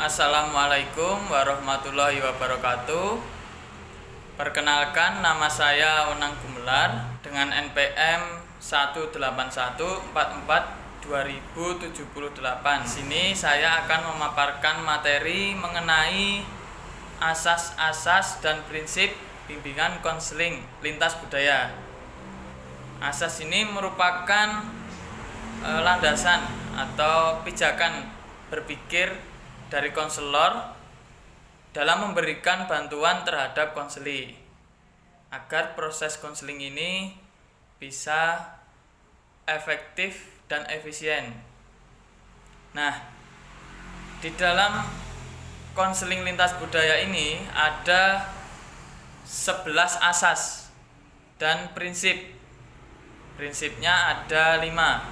Assalamualaikum warahmatullahi wabarakatuh. Perkenalkan, nama saya Wenang Gumelar dengan NPM 18144/2078. Sini saya akan memaparkan materi mengenai asas-asas dan prinsip bimbingan konseling lintas budaya. Asas ini merupakan landasan atau pijakan berpikir dari konselor dalam memberikan bantuan terhadap konseli agar proses konseling ini bisa efektif dan efisien. Nah, di dalam konseling lintas budaya ini ada 11 asas dan prinsip. Prinsipnya ada 5.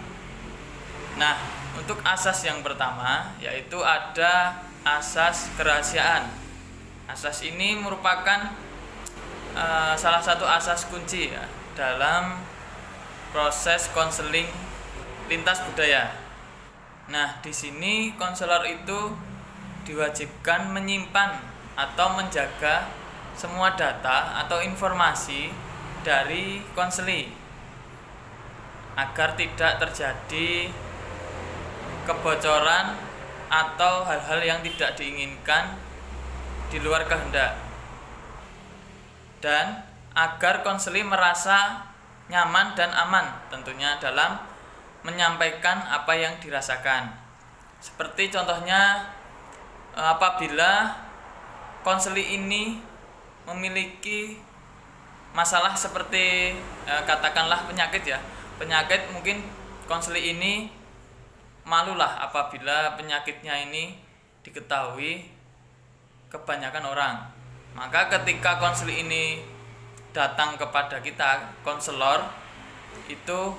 Nah, untuk asas yang pertama yaitu ada asas kerahasiaan. Asas ini merupakan salah satu asas kunci ya, dalam proses konseling lintas budaya. Nah, di sini konselor itu diwajibkan menyimpan atau menjaga semua data atau informasi dari konseli agar tidak terjadi kebocoran atau hal-hal yang tidak diinginkan di luar kehendak, dan agar konseli merasa nyaman dan aman tentunya dalam menyampaikan apa yang dirasakan. Seperti contohnya apabila konseli ini memiliki masalah seperti katakanlah penyakit ya. Penyakit, mungkin konseli ini malulah apabila penyakitnya ini diketahui kebanyakan orang. Maka ketika konseli ini datang kepada kita, konselor, itu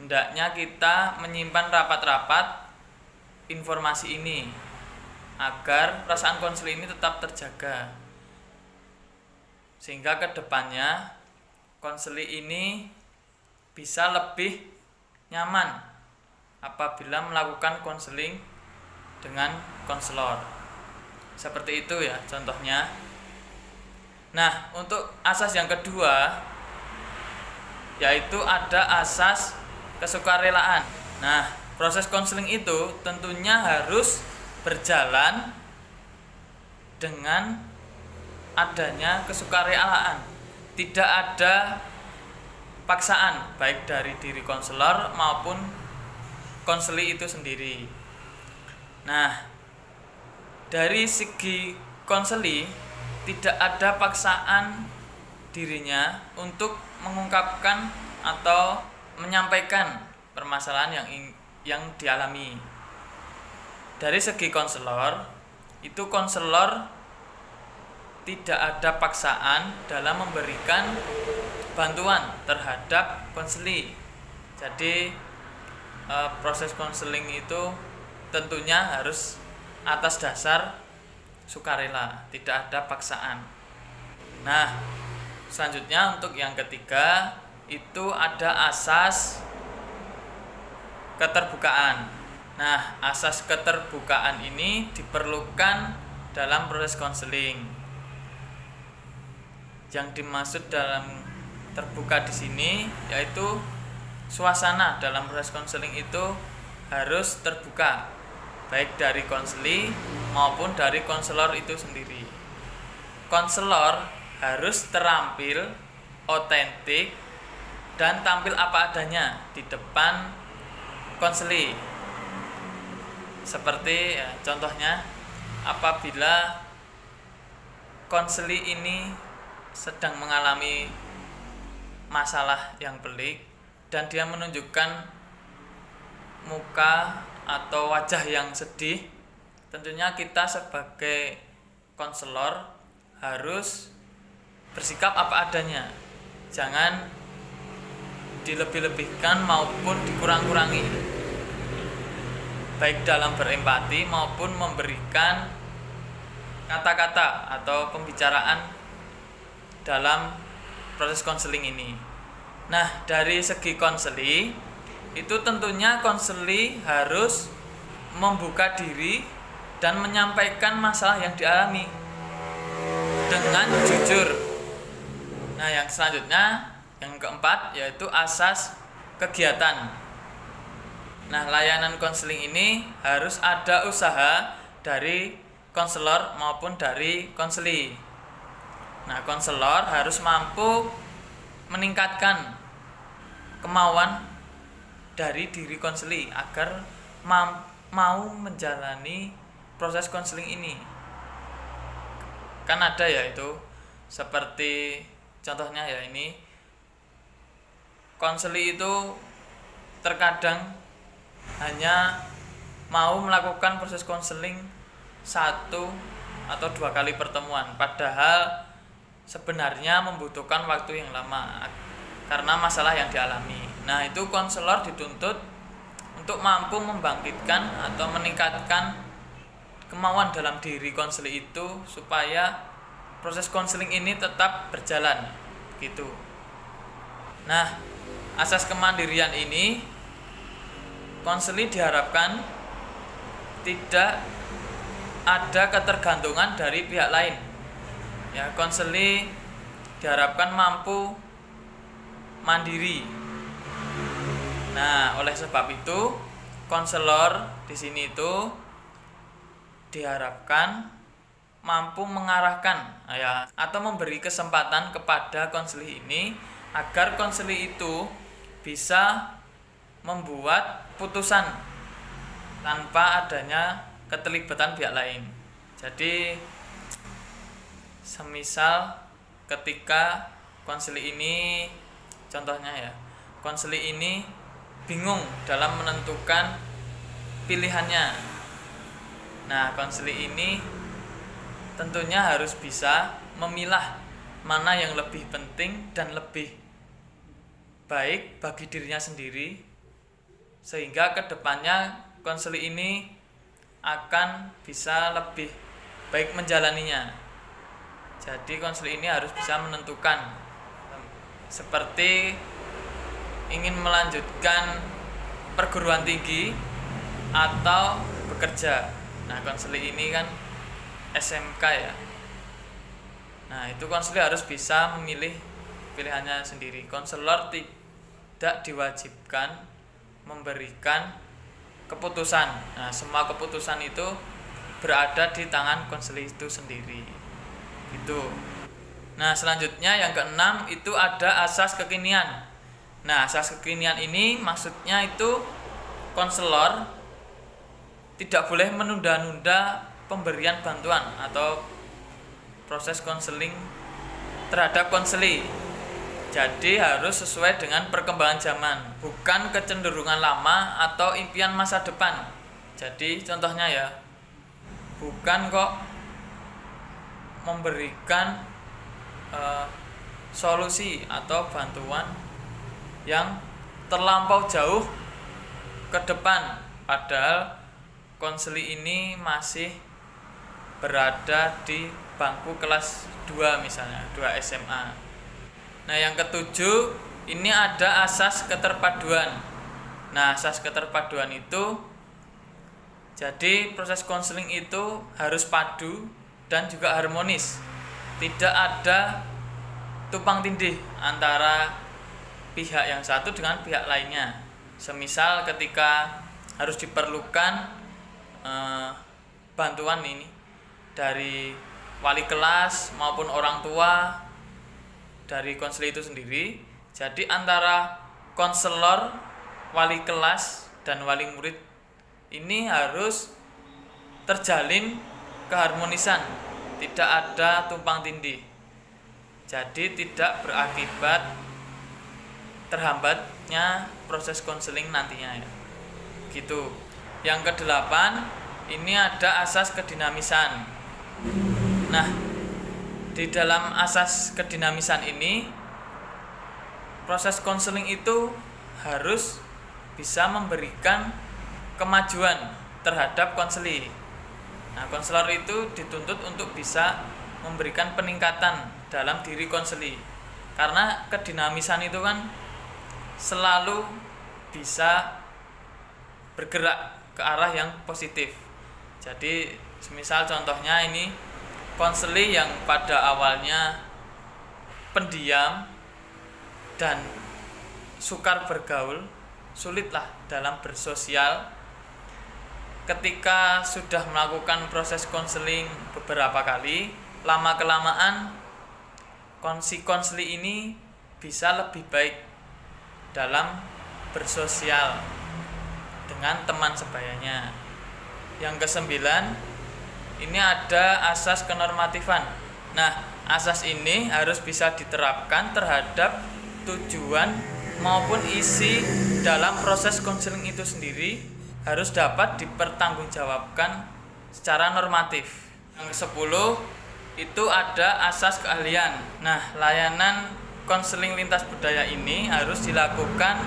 hendaknya kita menyimpan rapat-rapat informasi ini agar perasaan konseli ini tetap terjaga, sehingga kedepannya konseli ini bisa lebih nyaman apabila melakukan konseling dengan konselor. Seperti itu ya contohnya. Nah, untuk asas yang kedua yaitu ada asas kesukarelaan. Nah, proses konseling itu tentunya harus berjalan dengan adanya kesukarelaan. Tidak ada paksaan baik dari diri konselor maupun konseli itu sendiri. Nah, dari segi konseli tidak ada paksaan dirinya untuk mengungkapkan atau menyampaikan permasalahan yang dialami. Dari segi konselor, itu konselor tidak ada paksaan dalam memberikan bantuan terhadap konseli. Jadi proses konseling itu tentunya harus atas dasar sukarela, tidak ada paksaan. Nah, selanjutnya untuk yang ketiga itu ada asas keterbukaan. Nah, asas keterbukaan ini diperlukan dalam proses konseling. Yang dimaksud dalam terbuka di sini yaitu suasana dalam proses konseling itu harus terbuka, baik dari konseli maupun dari konselor itu sendiri. Konselor harus terampil, otentik, dan tampil apa adanya di depan konseli. Seperti ya, contohnya apabila konseli ini sedang mengalami masalah yang pelik dan dia menunjukkan muka atau wajah yang sedih, tentunya kita sebagai konselor harus bersikap apa adanya. Jangan dilebih-lebihkan maupun dikurang-kurangi, baik dalam berempati maupun memberikan kata-kata atau pembicaraan dalam proses konseling ini. Nah, dari segi konseli itu tentunya konseli harus membuka diri dan menyampaikan masalah yang dialami dengan jujur. Nah, yang selanjutnya, yang keempat, yaitu asas kegiatan. Nah, layanan konseling ini harus ada usaha dari konselor maupun dari konseli. Nah, konselor harus mampu meningkatkan kemauan dari diri konseli agar mau menjalani proses konseling ini. Kan ada ya itu, seperti contohnya ya ini, konseli itu terkadang hanya mau melakukan proses konseling 1 atau 2 kali pertemuan, padahal sebenarnya membutuhkan waktu yang lama karena masalah yang dialami. Nah, itu konselor dituntut untuk mampu membangkitkan atau meningkatkan kemauan dalam diri konseli itu supaya proses konseling ini tetap berjalan gitu. Nah, asas kemandirian ini konseli diharapkan tidak ada ketergantungan dari pihak lain. Ya, konseli diharapkan mampu mandiri. Nah, oleh sebab itu konselor di sini itu diharapkan mampu mengarahkan ya atau memberi kesempatan kepada konseli ini agar konseli itu bisa membuat putusan tanpa adanya keterlibatan pihak lain. Jadi semisal ketika konseli ini, contohnya ya, konseli ini bingung dalam menentukan pilihannya. Nah, konseli ini tentunya harus bisa memilah mana yang lebih penting dan lebih baik bagi dirinya sendiri, sehingga kedepannya konseli ini akan bisa lebih baik menjalaninya. Jadi konseli ini harus bisa menentukan, seperti ingin melanjutkan perguruan tinggi atau bekerja. Nah, konseli ini kan SMK ya. Nah, itu konseli harus bisa memilih pilihannya sendiri. Konselor tidak diwajibkan memberikan keputusan. Nah, semua keputusan itu berada di tangan konseli itu sendiri. Gitu. Nah, selanjutnya yang keenam itu ada asas kekinian. Nah, asas kekinian ini maksudnya itu konselor tidak boleh menunda-nunda pemberian bantuan atau proses konseling terhadap konseli. Jadi harus sesuai dengan perkembangan zaman, bukan kecenderungan lama atau impian masa depan. Jadi contohnya ya, bukan kok memberikan solusi atau bantuan yang terlampau jauh ke depan, padahal konseli ini masih berada di bangku kelas 2 misalnya, 2 SMA. Nah, yang ketujuh ini ada asas keterpaduan. Nah, asas keterpaduan itu jadi proses konseling itu harus padu dan juga harmonis. Tidak ada tumpang tindih antara pihak yang satu dengan pihak lainnya. Semisal ketika harus diperlukan bantuan ini dari wali kelas maupun orang tua dari konseli itu sendiri. Jadi antara konselor, wali kelas dan wali murid ini harus terjalin keharmonisan, tidak ada tumpang tindih. Jadi tidak berakibat terhambatnya proses konseling nantinya ya. Gitu. Yang kedelapan, ini ada asas kedinamisan. Nah, di dalam asas kedinamisan ini proses konseling itu harus bisa memberikan kemajuan terhadap konseli. Nah, konselor itu dituntut untuk bisa memberikan peningkatan dalam diri konseli. Karena kedinamisan itu kan selalu bisa bergerak ke arah yang positif. Jadi semisal contohnya ini konseling yang pada awalnya pendiam dan sukar bergaul, sulitlah dalam bersosial. Ketika sudah melakukan proses konseling beberapa kali, lama-kelamaan si konseling ini bisa lebih baik dalam bersosial dengan teman sebayanya. Yang kesembilan, ini ada asas kenormatifan. Nah, asas ini harus bisa diterapkan terhadap tujuan maupun isi dalam proses konseling itu sendiri, harus dapat dipertanggungjawabkan secara normatif. Yang ke-10 itu ada asas keahlian. Nah, layanan konseling lintas budaya ini harus dilakukan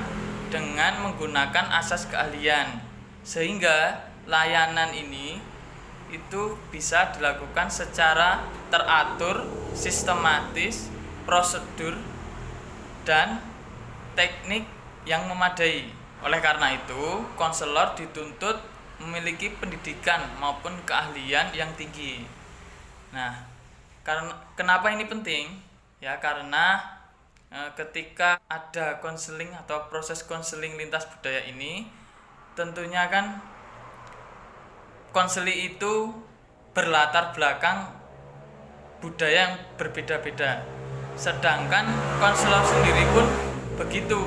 dengan menggunakan asas keahlian, sehingga layanan ini itu bisa dilakukan secara teratur, sistematis, prosedur, dan teknik yang memadai. Oleh karena itu, konselor dituntut memiliki pendidikan maupun keahlian yang tinggi. Nah, kenapa ini penting? Ya, karena ketika ada konseling atau proses konseling lintas budaya ini, tentunya kan konseling itu berlatar belakang budaya yang berbeda-beda. Sedangkan konselor sendiri pun begitu.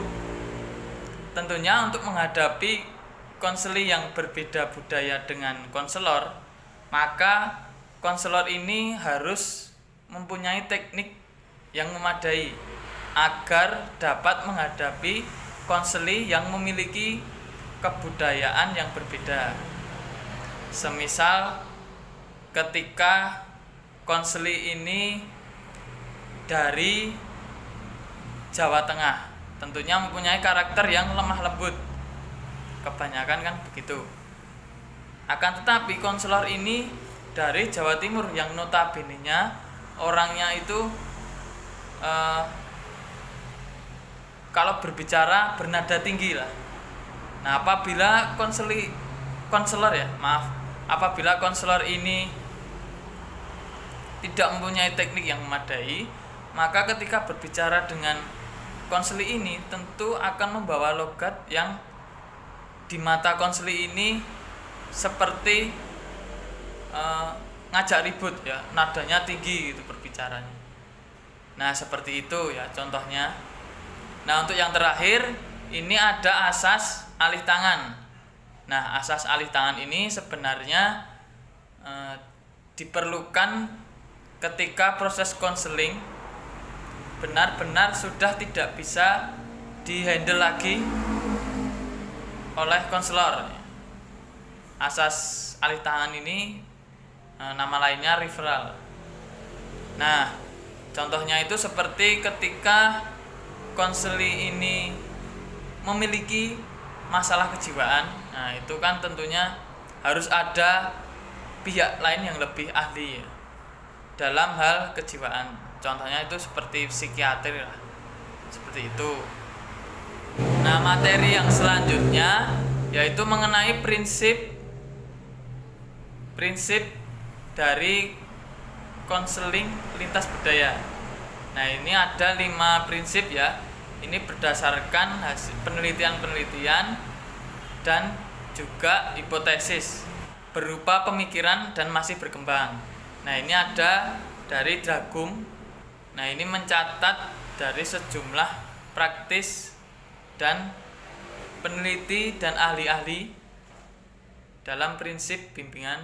Tentunya untuk menghadapi konseling yang berbeda budaya dengan konselor, maka konselor ini harus mempunyai teknik yang memadai agar dapat menghadapi konseling yang memiliki kebudayaan yang berbeda. Semisal ketika konseling ini dari Jawa Tengah, tentunya mempunyai karakter yang lemah lembut, kebanyakan kan begitu. Akan tetapi konselor ini dari Jawa Timur yang notabene-nya orangnya itu kalau berbicara bernada tinggi lah. Nah, apabila apabila konselor ini tidak mempunyai teknik yang memadai, maka ketika berbicara dengan konseling ini tentu akan membawa logat yang di mata konseling ini seperti ngajak ribut ya, nadanya tinggi gitu berbicaranya. Nah, seperti itu ya contohnya. Nah, untuk yang terakhir ini ada asas alih tangan. Nah, asas alih tangan ini sebenarnya diperlukan ketika proses konseling benar-benar sudah tidak bisa dihandle lagi oleh konselor. Asas alih tangan ini nama lainnya referral. Nah, contohnya itu seperti ketika konseling ini memiliki masalah kejiwaan. Nah, itu kan tentunya harus ada pihak lain yang lebih ahli ya, dalam hal kejiwaan. Contohnya itu seperti psikiater lah, seperti itu. Nah, materi yang selanjutnya yaitu mengenai prinsip dari konseling lintas budaya. Nah, ini ada 5 prinsip ya. Ini berdasarkan hasil penelitian dan juga hipotesis berupa pemikiran dan masih berkembang. Nah, ini ada dari Dragum. Nah, ini mencatat dari sejumlah praktis dan peneliti dan ahli-ahli dalam prinsip bimbingan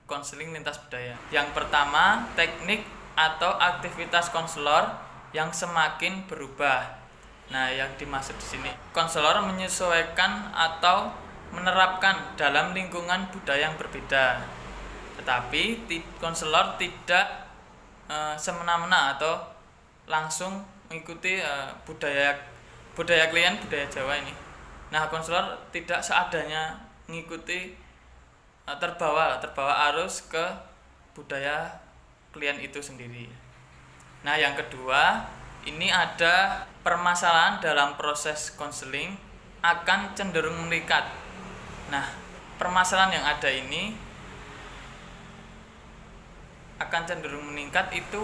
konseling lintas budaya. Yang pertama, teknik atau aktivitas konselor yang semakin berubah. Nah, yang dimaksud di sini, konselor menyesuaikan atau menerapkan dalam lingkungan budaya yang berbeda. Tetapi konselor tidak semena-mena atau langsung mengikuti budaya klien, budaya Jawa ini. Nah, konselor tidak seadanya mengikuti terbawa arus ke budaya klien itu sendiri. Nah, yang kedua, ini ada permasalahan dalam proses konseling akan cenderung meningkat. Nah, permasalahan yang ada ini akan cenderung meningkat itu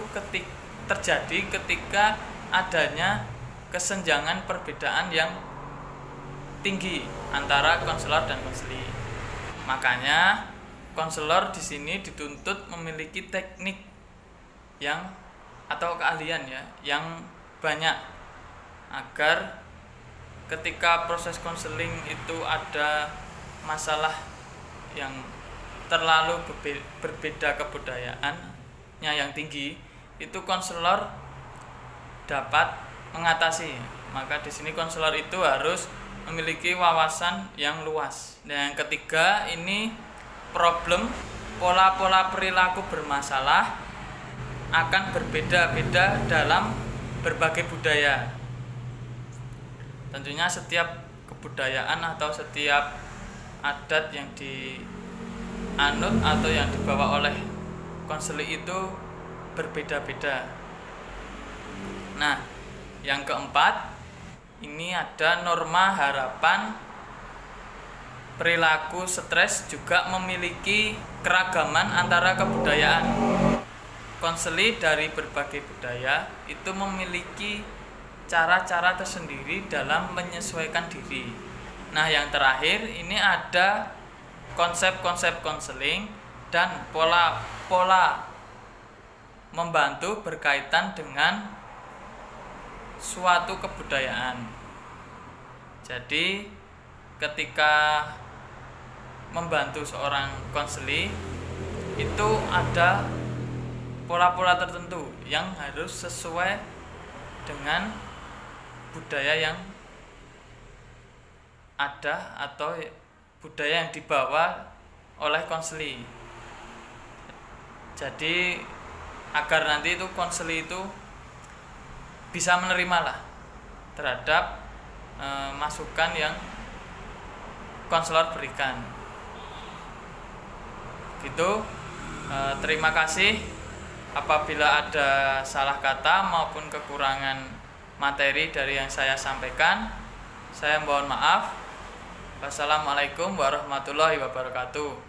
terjadi ketika adanya kesenjangan perbedaan yang tinggi antara konselor dan konseli. Makanya konselor di sini dituntut memiliki teknik yang atau keahlian ya yang banyak agar ketika proses konseling itu ada masalah yang terlalu berbeda kebudayaannya yang tinggi, itu konselor dapat mengatasi. Maka di sini konselor itu harus memiliki wawasan yang luas. Dan yang ketiga, ini problem pola-pola perilaku bermasalah akan berbeda-beda dalam berbagai budaya. Tentunya setiap kebudayaan atau setiap adat yang dianut atau yang dibawa oleh konseli itu berbeda-beda. Nah, yang keempat, ini ada norma harapan perilaku stres juga memiliki keragaman antara kebudayaan. Konseli dari berbagai budaya itu memiliki cara-cara tersendiri dalam menyesuaikan diri. Nah, yang terakhir ini ada konsep-konsep konseling dan pola-pola membantu berkaitan dengan suatu kebudayaan. Jadi, ketika membantu seorang konseli itu ada pola-pola tertentu yang harus sesuai dengan budaya yang ada atau budaya yang dibawa oleh konseli. Jadi agar nanti itu konseli itu bisa menerima lah terhadap masukan yang konselor berikan. Gitu. Terima kasih. Apabila ada salah kata maupun kekurangan materi dari yang saya sampaikan, saya mohon maaf. Wassalamualaikum warahmatullahi wabarakatuh.